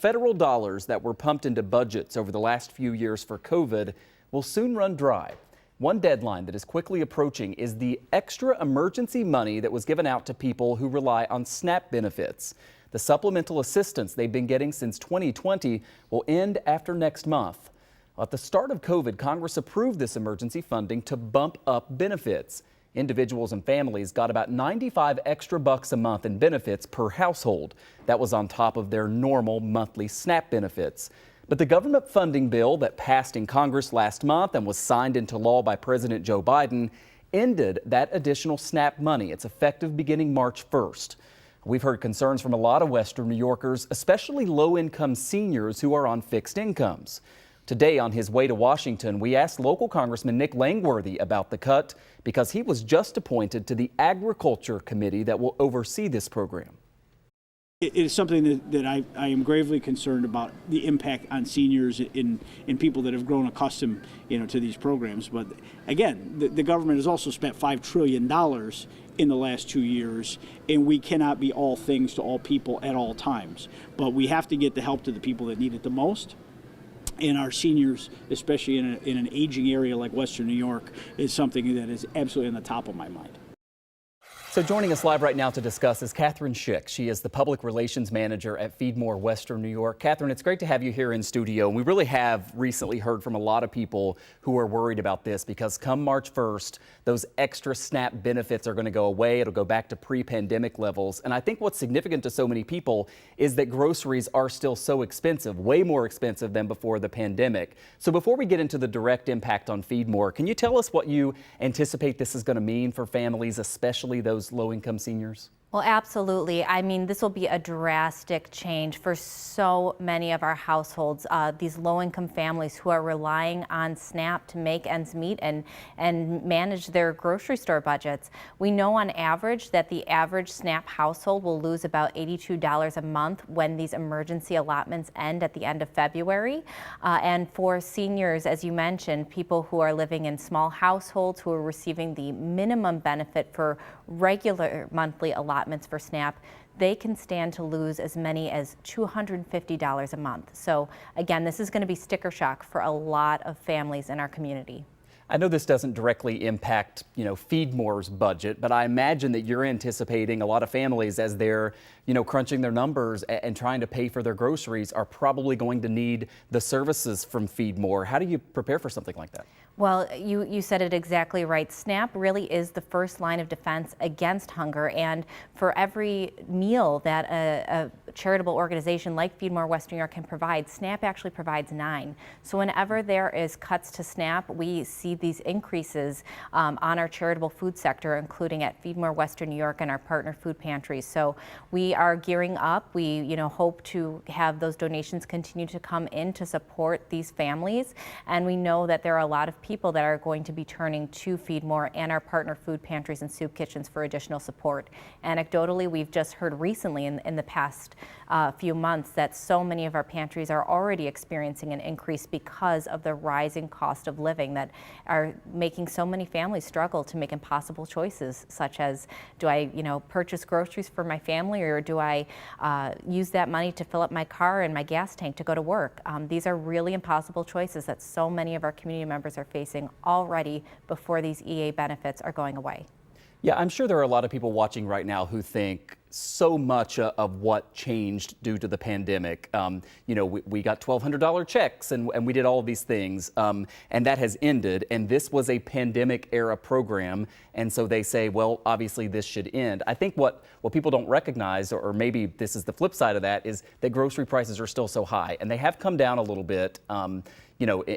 Federal dollars that were pumped into budgets over the last few years for COVID will soon run dry. One deadline that is quickly approaching is the extra emergency money that was given out to people who rely on SNAP benefits. The supplemental assistance they've been getting since 2020 will end after next month. At the start of COVID, Congress approved this emergency funding to bump up benefits. Individuals and families got about 95 extra bucks a month in benefits per household. That was on top of their normal monthly SNAP benefits. But the government funding bill that passed in Congress last month and was signed into law by President Joe Biden ended that additional SNAP money. It's effective beginning March 1st. We've heard concerns from a lot of Western New Yorkers, especially low-income seniors who are on fixed incomes. Today, on his way to Washington, we asked local Congressman Nick Langworthy about the cut because he was just appointed to the Agriculture Committee that will oversee this program. It is something that I am gravely concerned about, the impact on seniors and people that have grown accustomed, to these programs. But again, the government has also spent $5 trillion in the last 2 years, and we cannot be all things to all people at all times. But we have to get the help to the people that need it the most. And our seniors, especially in an aging area like Western New York, is something that is absolutely on the top of my mind. So joining us live right now to discuss is Catherine Schick. She is the Public Relations Manager at Feedmore Western New York. Catherine, it's great to have you here in studio. We really have recently heard from a lot of people who are worried about this because come March 1st, those extra SNAP benefits are going to go away. It'll go back to pre-pandemic levels. And I think what's significant to so many people is that groceries are still so expensive, way more expensive than before the pandemic. So before we get into the direct impact on Feedmore, can you tell us what you anticipate this is going to mean for families, especially those low-income seniors? Well, absolutely. I mean, this will be a drastic change for so many of our households, these low-income families who are relying on SNAP to make ends meet and manage their grocery store budgets. We know on average that the average SNAP household will lose about $82 a month when these emergency allotments end at the end of February. And for seniors, as you mentioned, people who are living in small households who are receiving the minimum benefit for regular monthly allotments for SNAP, they can stand to lose as many as $250 a month. So again, this is going to be sticker shock for a lot of families in our community. I know this doesn't directly impact, Feedmore's budget, but I imagine that you're anticipating a lot of families as they're, crunching their numbers and trying to pay for their groceries are probably going to need the services from Feedmore. How do you prepare for something like that? Well, you said it exactly right. SNAP really is the first line of defense against hunger, and for every meal that a charitable organization like Feedmore Western New York can provide, SNAP actually provides 9. So whenever there is cuts to SNAP, we see these increases on our charitable food sector, including at Feedmore Western New York and our partner food pantries. So we are gearing up. We hope to have those donations continue to come in to support these families, and we know that there are a lot of people that are going to be turning to Feedmore and our partner food pantries and soup kitchens for additional support. Anecdotally, we've just heard recently in the past few months that so many of our pantries are already experiencing an increase because of the rising cost of living that are making so many families struggle to make impossible choices, such as, do I purchase groceries for my family, or do I use that money to fill up my car and my gas tank to go to work? These are really impossible choices that so many of our community members are facing already before these EA benefits are going away. Yeah, I'm sure there are a lot of people watching right now who think so much of what changed due to the pandemic. We got $1,200 checks and we did all of these things, and that has ended. And this was a pandemic era program. And so they say, well, obviously this should end. I think what people don't recognize, or maybe this is the flip side of that, is that grocery prices are still so high, and they have come down a little bit.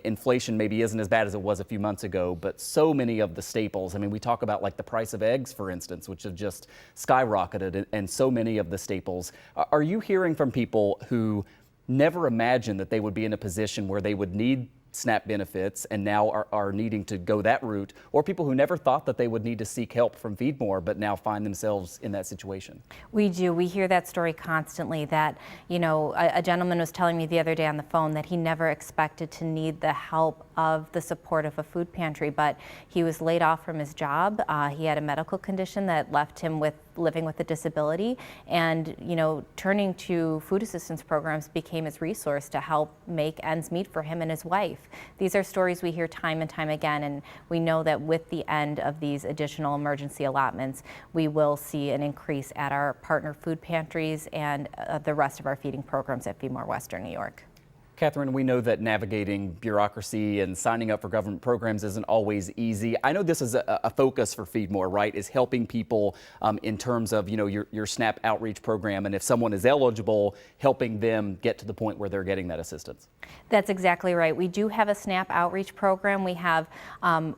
Inflation maybe isn't as bad as it was a few months ago, but so many of the staples, I mean, we talk about like the price of eggs, for instance, which have just skyrocketed, and so many of the staples. Are you hearing from people who never imagined that they would be in a position where they would need SNAP benefits and now are needing to go that route, or people who never thought that they would need to seek help from Feedmore but now find themselves in that situation? We do. We hear that story constantly, that, a gentleman was telling me the other day on the phone that he never expected to need the help of the support of a food pantry, but he was laid off from his job. He had a medical condition that left him with living with a disability, and turning to food assistance programs became his resource to help make ends meet for him and his wife. These are stories we hear time and time again, and we know that with the end of these additional emergency allotments, we will see an increase at our partner food pantries and the rest of our feeding programs at Feedmore Western New York. Catherine, we know that navigating bureaucracy and signing up for government programs isn't always easy. I know this is a focus for Feedmore, right? Is helping people in terms of, your SNAP outreach program, and if someone is eligible, helping them get to the point where they're getting that assistance. That's exactly right. We do have a SNAP outreach program. We have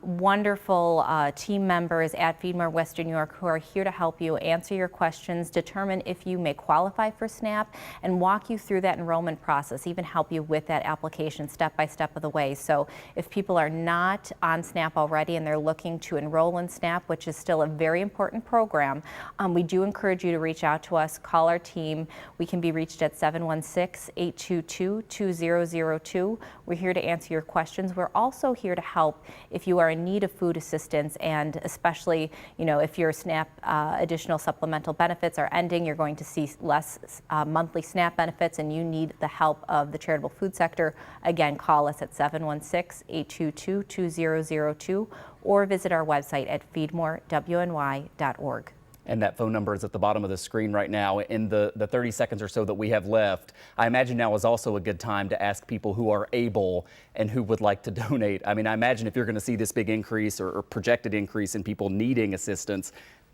wonderful team members at Feedmore Western New York who are here to help you answer your questions, determine if you may qualify for SNAP, and walk you through that enrollment process, even help you with that application step by step of the way. So if people are not on SNAP already and they're looking to enroll in SNAP, which is still a very important program, we do encourage you to reach out to us, call our team. We can be reached at 716-822-2002. We're here to answer your questions. We're also here to help if you are in need of food assistance, and especially, if your SNAP additional supplemental benefits are ending, you're going to see less monthly SNAP benefits, and you need the help of the charitable food sector. Again, call us at 716-822-2002 or visit our website at feedmorewny.org. And that phone number is at the bottom of the screen right now. In the 30 seconds or so that we have left, I imagine now is also a good time to ask people who are able and who would like to donate. I mean, I imagine if you're going to see this big increase or projected increase in people needing assistance,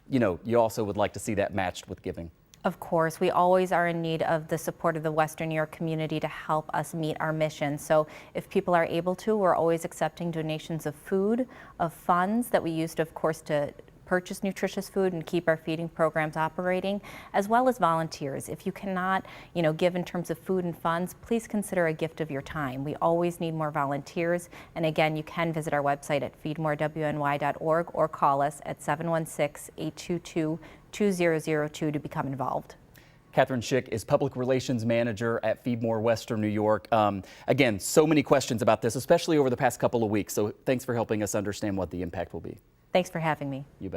you also would like to see that matched with giving. Of course, we always are in need of the support of the Western New York community to help us meet our mission. So if people are able to, we're always accepting donations of food, of funds that we used, of course, to purchase nutritious food and keep our feeding programs operating, as well as volunteers. If you cannot, give in terms of food and funds, please consider a gift of your time. We always need more volunteers. And again, you can visit our website at feedmorewny.org or call us at 716-822-2002 to become involved. Catherine Schick is Public Relations Manager at Feedmore Western New York. Again, so many questions about this, especially over the past couple of weeks. So thanks for helping us understand what the impact will be. Thanks for having me. You bet.